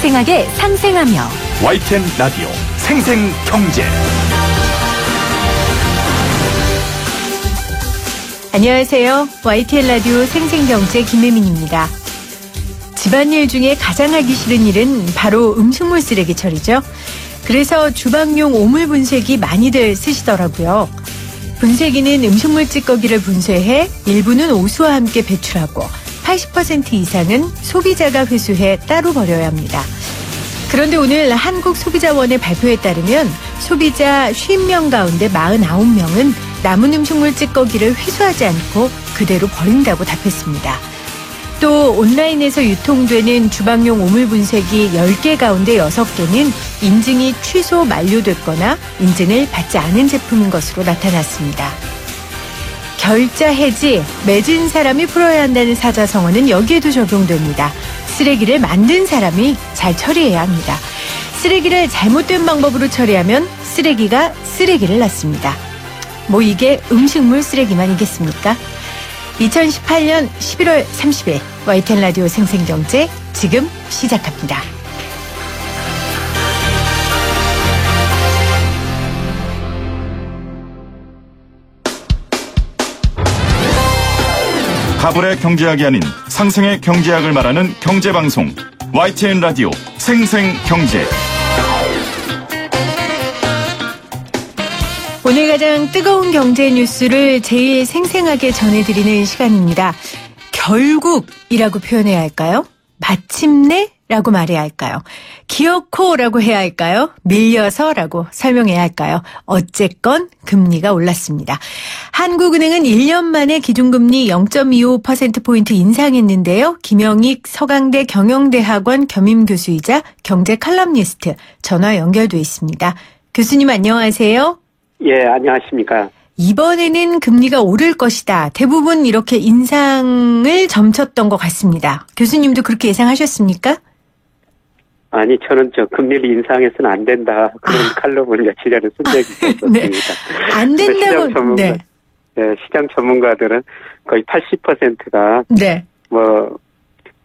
생생하게 상생하며 YTN 라디오 생생경제. 안녕하세요. YTN 라디오 생생경제 김혜민입니다. 집안일 중에 가장 하기 싫은 일은 바로 음식물 쓰레기 처리죠. 그래서 주방용 오물 분쇄기 많이들 쓰시더라고요. 분쇄기는 음식물 찌꺼기를 분쇄해 일부는 오수와 함께 배출하고 80% 이상은 소비자가 회수해 따로 버려야 합니다. 그런데 오늘 한국소비자원의 발표에 따르면 소비자 50명 가운데 49명은 남은 음식물 찌꺼기를 회수하지 않고 그대로 버린다고 답했습니다. 또 온라인에서 유통되는 주방용 오물 분쇄기 10개 가운데 6개는 인증이 취소 만료됐거나 인증을 받지 않은 제품인 것으로 나타났습니다. 결자 해지, 맺은 사람이 풀어야 한다는 사자성어는 여기에도 적용됩니다. 쓰레기를 만든 사람이 잘 처리해야 합니다. 쓰레기를 잘못된 방법으로 처리하면 쓰레기가 쓰레기를 낳습니다. 뭐 이게 음식물 쓰레기만이겠습니까? 2018년 11월 30일 YTN 라디오 생생경제 지금 시작합니다. 가불의 경제학이 아닌 상생의 경제학을 말하는 경제방송 YTN 라디오 생생경제. 오늘 가장 뜨거운 경제 뉴스를 제일 생생하게 전해드리는 시간입니다. 결국이라고 표현해야 할까요? 마침내라고 말해야 할까요? 기어코라고 해야 할까요? 밀려서라고 설명해야 할까요? 어쨌건 금리가 올랐습니다. 한국은행은 1년 만에 기준금리 0.25%포인트 인상했는데요. 김영익 서강대 경영대학원 겸임교수이자 경제 칼럼니스트 전화 연결돼 있습니다. 교수님 안녕하세요. 예, 안녕하십니까. 이번에는 금리가 오를 것이다. 대부분 이렇게 인상을 점쳤던 것 같습니다. 교수님도 그렇게 예상하셨습니까? 아니, 저는 금리를 인상해서는 안 된다. 그런 칼럼을 며칠 전에 쓴 적이 있었습니다. 네. 안 된다고. 네. 네, 시장 전문가들은 거의 80%가 네.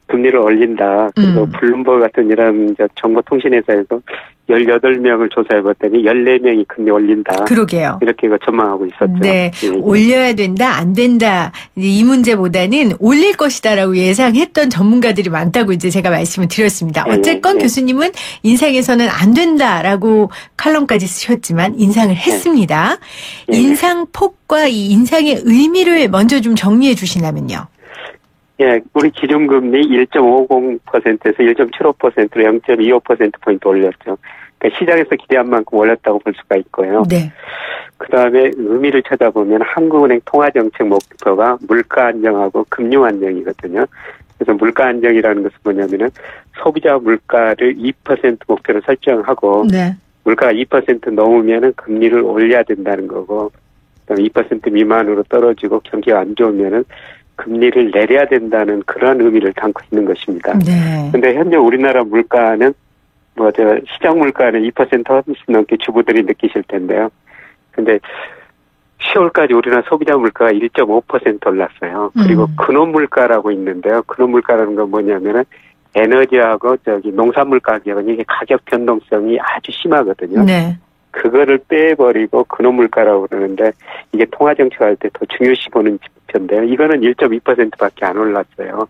금리를 올린다. 그리고 블룸버그 같은 이런 정보통신회사에서 18명을 조사해봤더니 14명이 금리 올린다. 그러게요. 이렇게 전망하고 있었죠. 네. 예. 올려야 된다, 안 된다. 이 문제보다는 올릴 것이다라고 예상했던 전문가들이 많다고 이제 제가 말씀을 드렸습니다. 어쨌건 교수님은 인상해서는 안 된다라고 칼럼까지 쓰셨지만 인상을 했습니다. 인상폭과 이 인상의 의미를 먼저 좀 정리해 주시냐면요. 예, 우리 기준금리 1.50%에서 1.75%로 0.25%포인트 올렸죠. 그러니까 시장에서 기대한 만큼 올렸다고 볼 수가 있고요. 네. 그 다음에 의미를 찾아보면 한국은행 통화정책 목표가 물가 안정하고 금융 안정이거든요. 그래서 물가 안정이라는 것은 뭐냐면은 소비자 물가를 2% 목표로 설정하고 네. 물가가 2% 넘으면은 금리를 올려야 된다는 거고, 그다음에 2% 미만으로 떨어지고 경기가 안 좋으면은 금리를 내려야 된다는 그런 의미를 담고 있는 것입니다. 네. 근데 현재 우리나라 물가는 시장 물가는 2% 훨씬 넘게 주부들이 느끼실 텐데요. 근데 10월까지 우리나라 소비자 물가가 1.5% 올랐어요. 그리고 근원 물가라고 있는데요. 근원 물가라는 건 뭐냐면은 에너지하고 농산물 가격은 이게 가격 변동성이 아주 심하거든요. 네. 그거를 빼버리고 근원물가라고 그러는데 이게 통화정책할 때 더 중요시 보는 지표인데요. 이거는 1.2%밖에 안 올랐어요.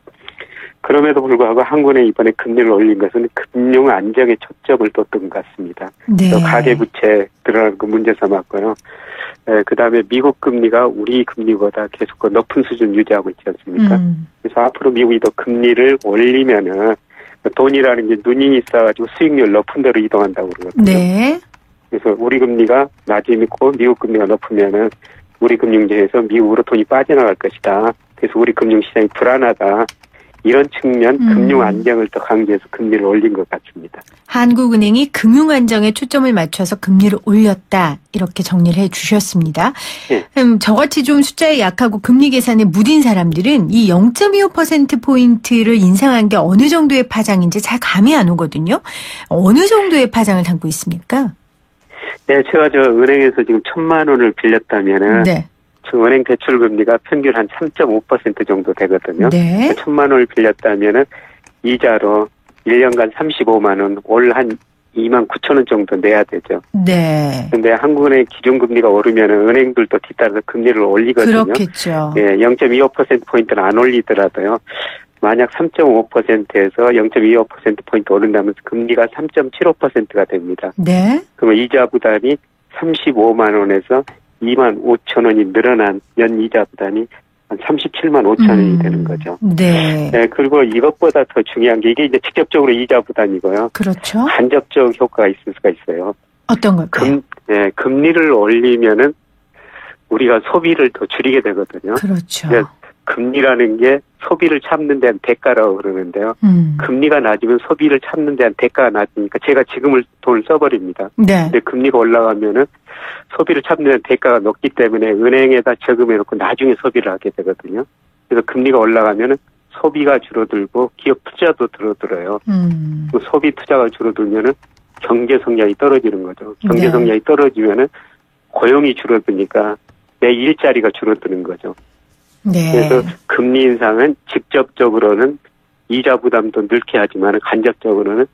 그럼에도 불구하고 한국은행이 이번에 금리를 올린 것은 금융 안정에 초점을 뒀던 것 같습니다. 네. 가계부채 드러나는 거 문제 삼았고요. 그다음에 미국 금리가 우리 금리보다 계속 높은 수준 유지하고 있지 않습니까? 그래서 앞으로 미국이 더 금리를 올리면은 돈이라는 게 눈이 있어가지고 수익률 높은 데로 이동한다고 그러거든요. 네. 그래서 우리 금리가 낮이고 미국 금리가 높으면은 우리 금융지에서 미국으로 돈이 빠져나갈 것이다. 그래서 우리 금융시장이 불안하다. 이런 측면 금융 안정을 더 강조해서 금리를 올린 것 같습니다. 한국은행이 금융 안정에 초점을 맞춰서 금리를 올렸다. 이렇게 정리를 해 주셨습니다. 네. 저같이 좀 숫자에 약하고 금리 계산에 무딘 사람들은 이 0.25%포인트를 인상한 게 어느 정도의 파장인지 잘 감이 안 오거든요. 어느 정도의 파장을 담고 있습니까? 네, 제가 은행에서 지금 1,000만 원을 빌렸다면은 네. 지금 은행 대출 금리가 평균 한 3.5% 정도 되거든요. 네. 1,000만 원을 빌렸다면은 이자로 1년간 35만 원, 올 한 2만 9천 원 정도 내야 되죠. 네. 근데 한국은행 기준금리가 오르면 은행들도 뒤따라서 금리를 올리거든요. 그렇겠죠. 예, 0.25%포인트는 안 올리더라도요. 만약 3.5%에서 0.25%포인트 오른다면 금리가 3.75%가 됩니다. 네. 그러면 이자 부담이 35만 원에서 2만 5천 원이 늘어난 연 이자 부담이 한 37만 5천 원이 되는 거죠. 네. 네, 그리고 이것보다 더 중요한 게 이게 이제 직접적으로 이자 부담이고요. 그렇죠. 간접적 효과가 있을 수가 있어요. 어떤 걸까요? 금리를 올리면은 우리가 소비를 더 줄이게 되거든요. 그렇죠. 그러니까 금리라는 게 소비를 참는 데한 대가라고 그러는데요. 금리가 낮으면 소비를 참는 데한 대가가 낮으니까 제가 지금을 돈을 써버립니다. 네. 근데 금리가 올라가면은 소비를 참는 데한 대가가 높기 때문에 은행에다 저금해놓고 나중에 소비를 하게 되거든요. 그래서 금리가 올라가면은 소비가 줄어들고 기업 투자도 줄어들어요. 소비 투자가 줄어들면은 경제 성장이 떨어지는 거죠. 경제 성장이 떨어지면은 고용이 줄어드니까 내 일자리가 줄어드는 거죠. 네. 그래서 금리 인상은 직접적으로는 이자 부담도 늘게 하지만 간접적으로는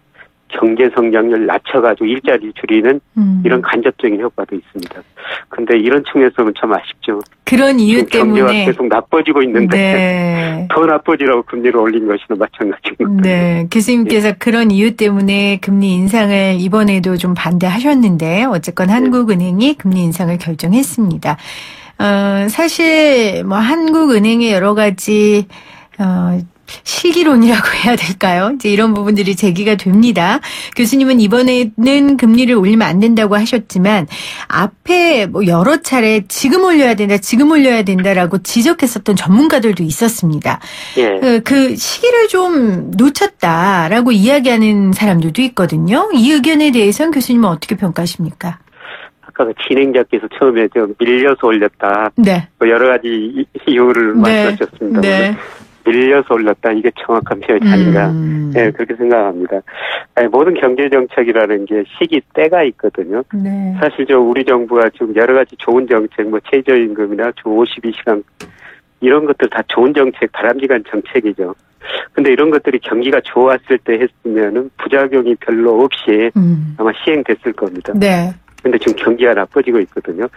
경제 성장률 낮춰가지고 일자리 줄이는 이런 간접적인 효과도 있습니다. 근데 이런 측면에서는 참 아쉽죠. 그런 이유 때문에 경제가 계속 나빠지고 있는데 네. 더 나빠지라고 금리를 올린 것이나 마찬가지인 거죠. 네, 교수님께서 그런 이유 때문에 금리 인상을 이번에도 좀 반대하셨는데 어쨌건 한국은행이 금리 인상을 결정했습니다. 사실 뭐 한국은행의 여러 가지 실기론이라고 해야 될까요? 이제 이런 부분들이 제기가 됩니다. 교수님은 이번에는 금리를 올리면 안 된다고 하셨지만 앞에 뭐 여러 차례 지금 올려야 된다라고 지적했었던 전문가들도 있었습니다. 예. 그 시기를 좀 놓쳤다라고 이야기하는 사람들도 있거든요. 이 의견에 대해서는 교수님은 어떻게 평가하십니까? 아까 그 진행자께서 처음에 좀 밀려서 올렸다. 네. 여러 가지 이유를 말씀하셨습니다. 네. 밀려서 올렸다. 이게 정확한 표현이 아닌가. 네, 그렇게 생각합니다. 아니, 모든 경제정책이라는 게 시기 때가 있거든요. 네. 사실 우리 정부가 지금 여러 가지 좋은 정책, 뭐 최저임금이나 주 52시간 이런 것들 다 좋은 정책, 바람직한 정책이죠. 근데 이런 것들이 경기가 좋았을 때 했으면은 부작용이 별로 없이 아마 시행됐을 겁니다. 네. 근데 지금 경기가 나빠지고 있거든요.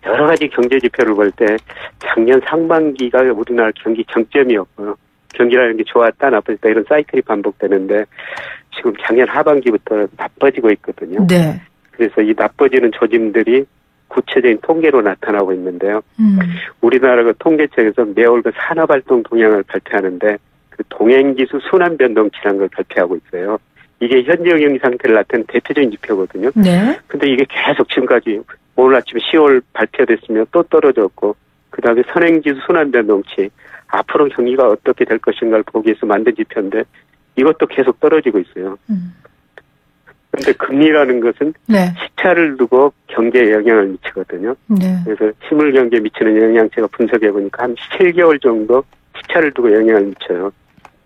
여러 가지 경제 지표를 볼 때 작년 상반기가 우리나라 경기 정점이었고요. 경기라는 게 좋았다 나빠졌다 이런 사이클이 반복되는데 지금 작년 하반기부터 나빠지고 있거든요. 네. 그래서 이 나빠지는 조짐들이 구체적인 통계로 나타나고 있는데요. 우리나라가 통계청에서 매월 그 산업활동 동향을 발표하는데 그 동행지수 순환변동치라는 걸 발표하고 있어요. 이게 현재 경기 상태를 나타내는 대표적인 지표거든요. 네. 근데 이게 계속 지금까지 오늘 아침 10월 발표됐으면 또 떨어졌고, 그 다음에 선행지수 순환변동치, 앞으로 경기가 어떻게 될 것인가를 보기 위해서 만든 지표인데, 이것도 계속 떨어지고 있어요. 그런데 금리라는 것은 네. 시차를 두고 경제에 영향을 미치거든요. 네. 그래서 실물 경제에 미치는 영향 제가 분석해보니까 한 7개월 정도 시차를 두고 영향을 미쳐요.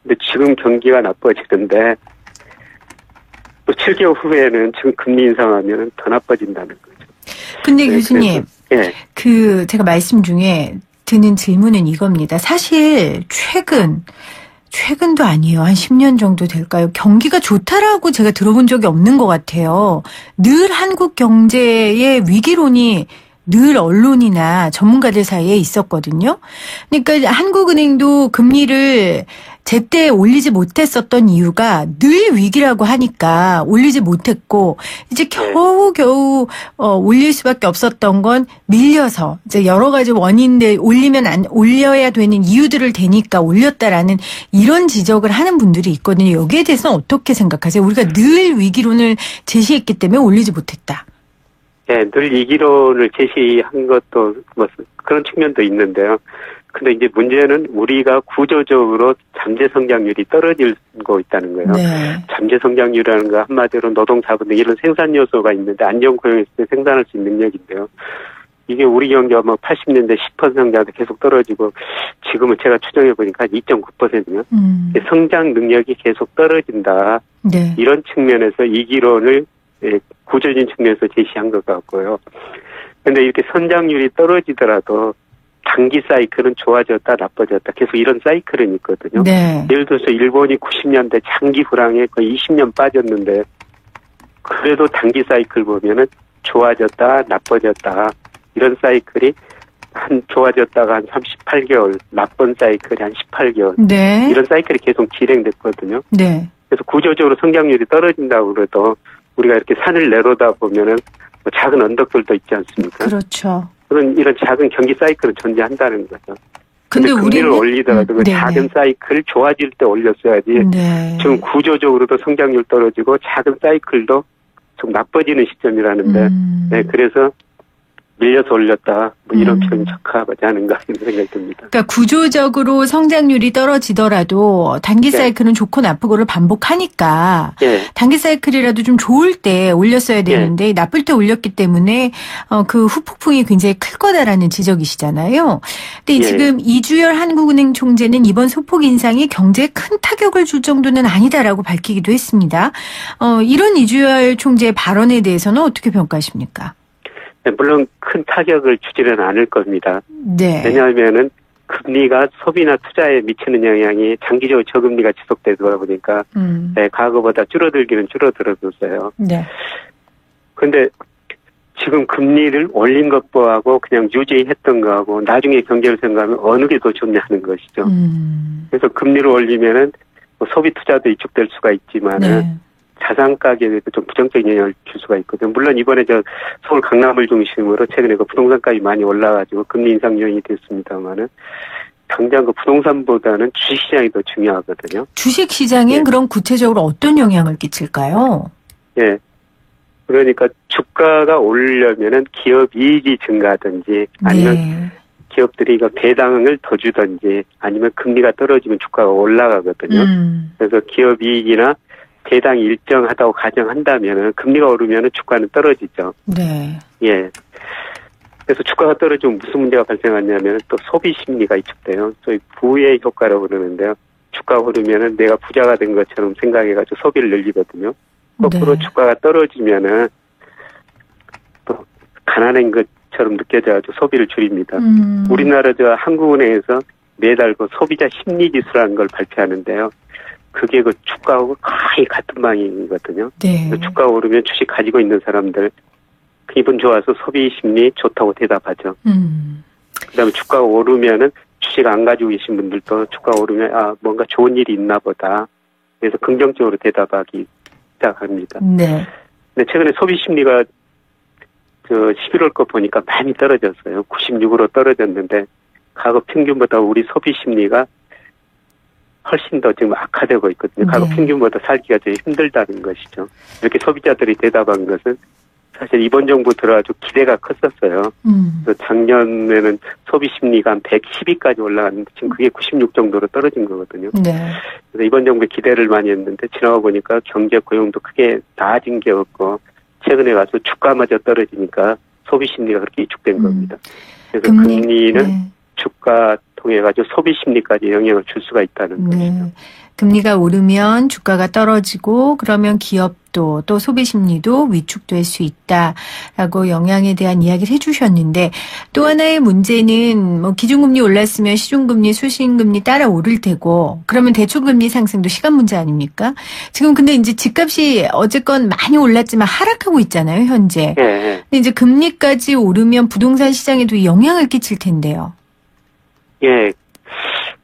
근데 지금 경기가 나빠지는데, 또 7개월 후에는 지금 금리 인상하면 더 나빠진다는 거죠. 근데 교수님, 예. 제가 말씀 중에 드는 질문은 이겁니다. 사실 최근도 아니에요. 한 10년 정도 될까요? 경기가 좋다라고 제가 들어본 적이 없는 것 같아요. 늘 한국 경제의 위기론이 늘 언론이나 전문가들 사이에 있었거든요. 그러니까 한국은행도 금리를 제때 올리지 못했었던 이유가 늘 위기라고 하니까 올리지 못했고 이제 겨우겨우 올릴 수밖에 없었던 건 밀려서 이제 여러 가지 원인들 올려야 되는 이유들을 대니까 올렸다라는 이런 지적을 하는 분들이 있거든요. 여기에 대해서는 어떻게 생각하세요? 우리가 늘 위기론을 제시했기 때문에 올리지 못했다. 네, 늘 위기론을 제시한 것도 뭐 그런 측면도 있는데요. 근데 이제 문제는 우리가 구조적으로 잠재 성장률이 떨어지고 있다는 거예요. 네. 잠재 성장률이라는 거 한마디로 노동자본 등 이런 생산 요소가 있는데 안정 고용했을 때 생산할 수 있는 능력인데요. 이게 우리 경제가 뭐 80년대 10% 성장도 계속 떨어지고 지금은 제가 추정해 보니까 2.9%면 성장 능력이 계속 떨어진다. 네. 이런 측면에서 위기론을 구조적인 측면에서 제시한 것 같고요. 그런데 이렇게 성장률이 떨어지더라도 단기 사이클은 좋아졌다 나빠졌다 계속 이런 사이클은 있거든요. 네. 예를 들어서 일본이 90년대 장기 불황에 거의 20년 빠졌는데 그래도 단기 사이클 보면은 좋아졌다 나빠졌다 이런 사이클이 좋아졌다가 한 38개월, 나쁜 사이클이 한 18개월 네. 이런 사이클이 계속 진행됐거든요. 네. 그래서 구조적으로 성장률이 떨어진다고 그래도 우리가 이렇게 산을 내려다 보면은 뭐 작은 언덕들도 있지 않습니까? 그렇죠. 그런 이런 작은 경기 사이클은 존재한다는 거죠. 근데 금리를 우리는 올리더라도 그 네네. 작은 사이클 좋아질 때 올렸어야지. 네. 지금 구조적으로도 성장률 떨어지고 작은 사이클도 좀 나빠지는 시점이라는데, 네, 그래서 밀려서 올렸다 뭐 이런 표현이 적합하지 않은가 이런 생각이 듭니다. 그러니까 구조적으로 성장률이 떨어지더라도 단기 네. 사이클은 좋고 나쁘고를 반복하니까 예, 단기 사이클이라도 좀 좋을 때 올렸어야 되는데 나쁠 때 올렸기 때문에 그 후폭풍이 굉장히 클 거다라는 지적이시잖아요. 근데 예. 지금 이주열 한국은행 총재는 이번 소폭 인상이 경제에 큰 타격을 줄 정도는 아니다라고 밝히기도 했습니다. 이런 이주열 총재의 발언에 대해서는 어떻게 평가하십니까? 네, 물론 큰 타격을 주지는 않을 겁니다. 네. 왜냐하면은 금리가 소비나 투자에 미치는 영향이 장기적으로 저금리가 지속되다 보니까 네, 과거보다 줄어들기는 줄어들었어요. 네. 그런데 지금 금리를 올린 것하고 그냥 유지했던 거하고 나중에 경제를 생각하면 어느 게 더 좋냐는 것이죠. 그래서 금리를 올리면은 뭐 소비 투자도 위축될 수가 있지만은 네. 자산 가격에도 좀 부정적인 영향을 줄 수가 있거든요. 물론 이번에 서울 강남을 중심으로 최근에 그 부동산 값이 많이 올라가지고 금리 인상 요인이 됐습니다만은 당장 그 부동산보다는 주식시장이 더 중요하거든요. 주식시장엔 예. 그럼 구체적으로 어떤 영향을 끼칠까요? 예. 그러니까 주가가 오르려면은 기업 이익이 증가하든지 아니면 네. 기업들이 이거 배당을 더 주든지 아니면 금리가 떨어지면 주가가 올라가거든요. 그래서 기업 이익이나 배당이 일정하다고 가정한다면 금리가 오르면 주가는 떨어지죠. 네. 예. 그래서 주가가 떨어지면 무슨 문제가 발생하냐면 또 소비 심리가 위축돼요. 소위 부의 효과라고 그러는데요. 주가가 오르면은 내가 부자가 된 것처럼 생각해가지고 소비를 늘리거든요. 거꾸로 네. 주가가 떨어지면은 또 가난한 것처럼 느껴져가지고 소비를 줄입니다. 우리나라 한국은행에서 매달 그 소비자 심리지수라는 걸 발표하는데요. 그게 그 주가하고 거의 같은 방향이거든요. 네. 주가가 오르면 주식 가지고 있는 사람들 기분 좋아서 소비 심리 좋다고 대답하죠. 그다음에 주가가 오르면은 주식 안 가지고 계신 분들도 주가가 오르면 뭔가 좋은 일이 있나 보다. 그래서 긍정적으로 대답하기 시작합니다. 네. 근데 최근에 소비 심리가 11월 거 보니까 많이 떨어졌어요. 96으로 떨어졌는데 과거 평균보다 우리 소비 심리가 훨씬 더 지금 악화되고 있거든요. 과거 네. 평균보다 살기가 좀 힘들다는 것이죠. 이렇게 소비자들이 대답한 것은 사실 이번 정부 들어가지고 기대가 컸었어요. 그래서 작년에는 소비 심리가 한 112까지 올라갔는데 지금 그게 96 정도로 떨어진 거거든요. 네. 그래서 이번 정부에 기대를 많이 했는데 지나가 보니까 경제 고용도 크게 나아진 게 없고 최근에 가서 주가마저 떨어지니까 소비 심리가 그렇게 위축된 겁니다. 그래서 금리는 네. 주가 통해 가지고 소비 심리까지 영향을 줄 수가 있다는 네. 것이죠. 금리가 오르면 주가가 떨어지고 그러면 기업도 또 소비 심리도 위축될 수 있다라고 영향에 대한 이야기를 해주셨는데 또 하나의 문제는 뭐 기준금리 올랐으면 시중금리, 수신금리 따라 오를 테고 그러면 대출금리 상승도 시간 문제 아닙니까? 지금 근데 이제 집값이 어쨌건 많이 올랐지만 하락하고 있잖아요, 현재. 예. 근데 이제 금리까지 오르면 부동산 시장에도 영향을 끼칠 텐데요. 예.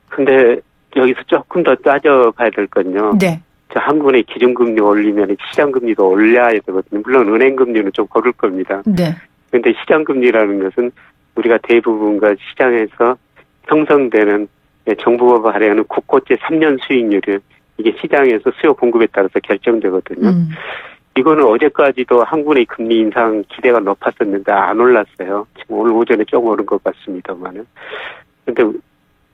근데 여기서 조금 더 따져봐야 될 건요. 네. 한국의 기준금리 올리면 시장금리도 올려야 되거든요. 물론 은행금리는 좀 고를 겁니다. 네. 그런데 시장금리라는 것은 우리가 대부분과 시장에서 형성되는 정부가 발행하는 국고채 3년 수익률이 이게 시장에서 수요 공급에 따라서 결정되거든요. 이거는 어제까지도 한국의 금리 인상 기대가 높았었는데 안 올랐어요. 지금 오늘 오전에 조금 오른 것 같습니다만은. 그런데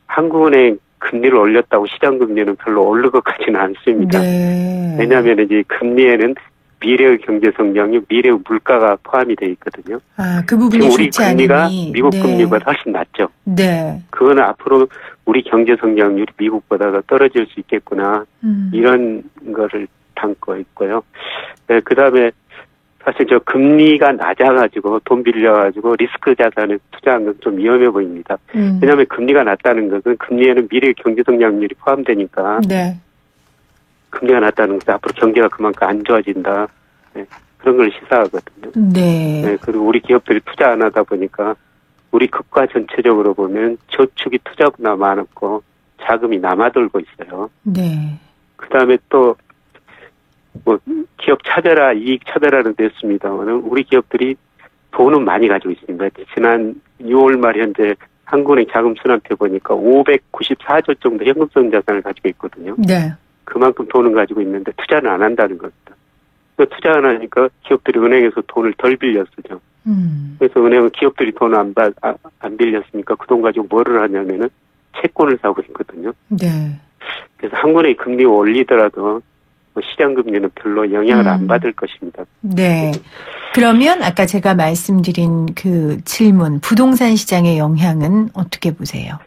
한국은행 금리를 올렸다고 시장금리는 별로 오를 것 같지는 않습니다. 네. 왜냐하면 이제 금리에는 미래의 경제 성장이 미래의 물가가 포함이 되어 있거든요. 그 부분이 지금 우리 좋지 금리가 않으니. 미국 네. 금리보다 훨씬 낮죠. 네. 그거는 앞으로 우리 경제 성장률이 미국보다 더 떨어질 수 있겠구나. 이런 거를 담고 있고요. 네, 그다음에 사실 저 금리가 낮아가지고 돈 빌려가지고 리스크 자산에 투자하는 건 좀 위험해 보입니다. 왜냐하면 금리가 낮다는 것은 금리에는 미래 경제 성장률이 포함되니까 네. 금리가 낮다는 것은 앞으로 경제가 그만큼 안 좋아진다. 네, 그런 걸 시사하거든요. 네. 네, 그리고 우리 기업들이 투자 안 하다 보니까 우리 국가 전체적으로 보면 저축이 투자보다 많았고 자금이 남아돌고 있어요. 네. 그다음에 또 뭐 기업 차별화, 이익 차별화는 됐습니다만 우리 기업들이 돈은 많이 가지고 있습니다. 지난 6월 말 현재 한국은행 자금순환표 보니까 594조 정도 현금성 자산을 가지고 있거든요. 네. 그만큼 돈은 가지고 있는데 투자는 안 한다는 겁니다. 투자 안 하니까 기업들이 은행에서 돈을 덜 빌려 쓰죠. 그래서 은행은 기업들이 돈을 안 빌렸으니까 그 돈 가지고 뭐를 하냐면은 채권을 사고 있거든요. 네. 그래서 한국은행이 금리 올리더라도 시장 금리는 별로 영향을 안 받을 것입니다. 네. 그러면 아까 제가 말씀드린 그 질문, 부동산 시장의 영향은 어떻게 보세요?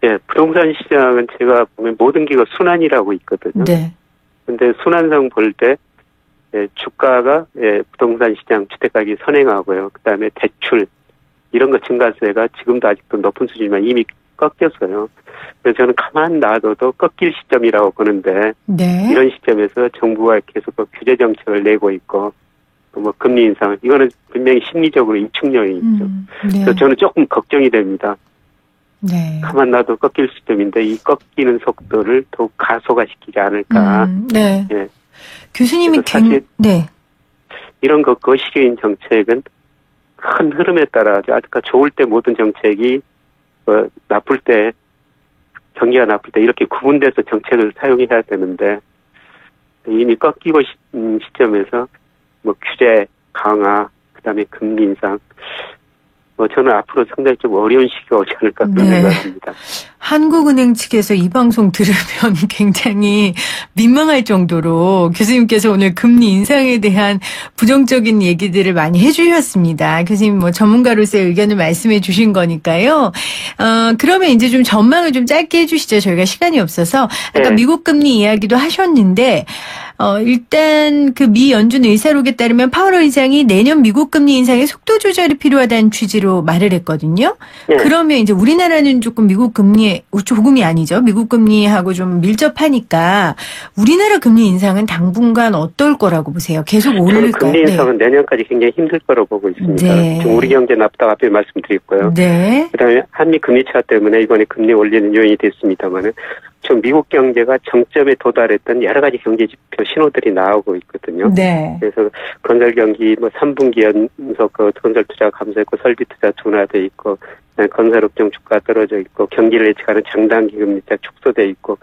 예, 부동산 시장은 제가 보면 모든 기가 순환이라고 있거든요. 네. 근데 순환상 볼 때, 주가가, 부동산 시장 주택가격이 선행하고요. 그 다음에 대출, 이런 거 증가세가 지금도 아직도 높은 수준이지만 이미 꺾였어요. 그래서 저는 가만 놔둬도 꺾일 시점이라고 보는데, 네. 이런 시점에서 정부가 계속 규제 정책을 내고 있고, 뭐 금리 인상, 이거는 분명히 심리적으로 위축력이 있죠. 네. 그래서 저는 조금 걱정이 됩니다. 네. 가만 놔도 꺾일 시점인데 이 꺾이는 속도를 더욱 가속화시키지 않을까. 네. 예. 교수님이 사실 네. 이런 거시기인 정책은 큰 흐름에 따라 아까 좋을 때 모든 정책이 나쁠 때 경기가 나쁠 때 이렇게 구분돼서 정책을 사용해야 되는데 이미 꺾이고 시점에서 뭐 규제 강화 그다음에 금리 인상 저는 앞으로 상당히 좀 어려운 시기가 오지 않을까 그런 생각입니다. 한국은행 측에서 이 방송 들으면 굉장히 민망할 정도로 교수님께서 오늘 금리 인상에 대한 부정적인 얘기들을 많이 해주셨습니다. 교수님 뭐 전문가로서의 의견을 말씀해 주신 거니까요. 그러면 이제 좀 전망을 좀 짧게 해주시죠. 저희가 시간이 없어서 아까 네. 미국 금리 이야기도 하셨는데 일단 그 미 연준 의사록에 따르면 파월 의장이 내년 미국 금리 인상의 속도 조절이 필요하다는 취지로 말을 했거든요. 네. 그러면 이제 우리나라는 조금 미국 금리 조금이 아니죠. 미국 금리하고 좀 밀접하니까 우리나라 금리 인상은 당분간 어떨 거라고 보세요? 계속 오를까요? 금리 인상은 내년까지 굉장히 힘들 거라고 보고 있습니다. 네. 지금 우리 경제 나쁘다고 앞에 말씀드렸고요. 네. 그다음에 한미 금리 차 때문에 이번에 금리 올리는 요인이 됐습니다만은 좀 미국 경제가 정점에 도달했던 여러 가지 경제 지표 신호들이 나오고 있거든요. 네. 그래서 건설 경기 뭐 3분기 연속 건설 투자 감소했고 설비 투자 둔화돼 있고 건설업종 주가 떨어져 있고 경기를 예측하는 장단기 금리차 축소돼 있고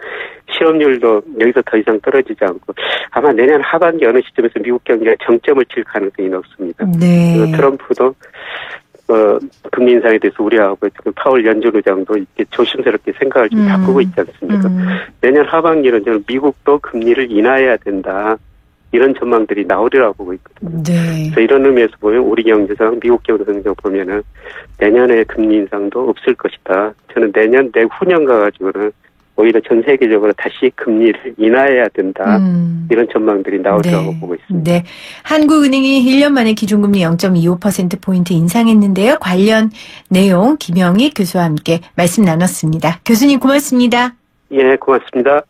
실업률도 여기서 더 이상 떨어지지 않고 아마 내년 하반기 어느 시점에서 미국 경기가 정점을 칠 가능성이 높습니다. 네. 그래서 트럼프도 금리 인상에 대해서 우려하고 지금 파월 연준 의장도 이렇게 조심스럽게 생각을 좀 바꾸고 있지 않습니까? 내년 하반기는 저는 미국도 금리를 인하해야 된다. 이런 전망들이 나오리라고 보고 있거든요. 네. 그래서 이런 의미에서 보면 우리 경제상 미국 경제 성적 보면은 내년에 금리 인상도 없을 것이다. 저는 내년 내후년 가가지고는 오히려 전 세계적으로 다시 금리를 인하해야 된다. 이런 전망들이 나오리라고 보고 있습니다. 네. 한국은행이 1년 만에 기준금리 0.25%포인트 인상했는데요. 관련 내용 김영희 교수와 함께 말씀 나눴습니다. 교수님 고맙습니다. 예, 고맙습니다.